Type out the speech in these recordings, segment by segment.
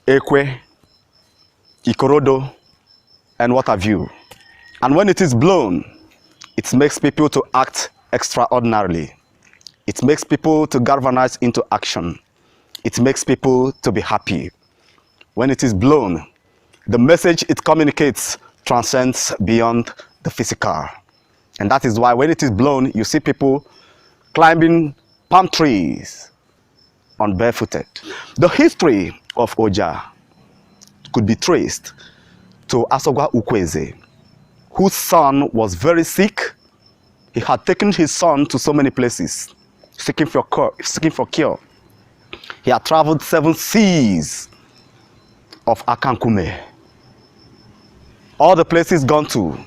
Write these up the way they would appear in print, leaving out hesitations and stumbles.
ekwe, ikorodo, and what have you. And when it is blown, it makes people to act extraordinarily. It makes people to galvanize into action. It makes people to be happy. When it is blown, the message it communicates transcends beyond the physical. And that is why when it is blown, you see people climbing palm trees on barefooted. The history of Oja could be traced to Asogwa Ukweze, whose son was very sick. He had taken his son to so many places, seeking for cure. He had traveled 7 seas of Akankume. All the places gone to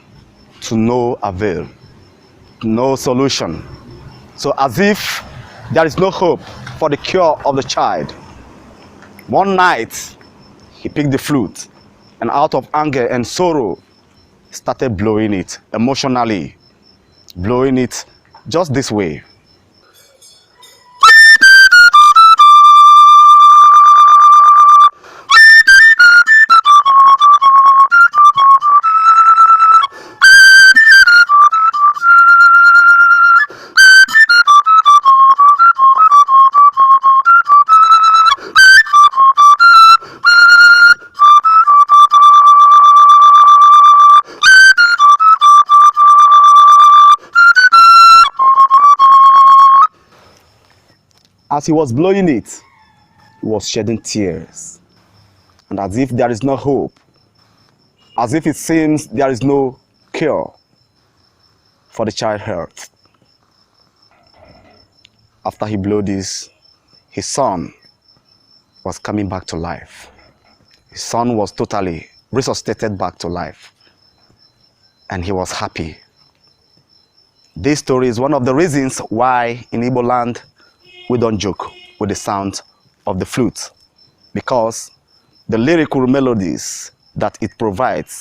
no avail, no solution. So as if there is no hope for the cure of the child, one night he picked the flute and out of anger and sorrow started blowing it emotionally, blowing it just this way. As he was blowing it, he was shedding tears. And as if there is no hope, as if it seems there is no cure for the child's health. After he blew this, his son was coming back to life. His son was totally resuscitated back to life. And he was happy. This story is one of the reasons why in Igbo land we don't joke with the sound of the flute, because the lyrical melodies that it provides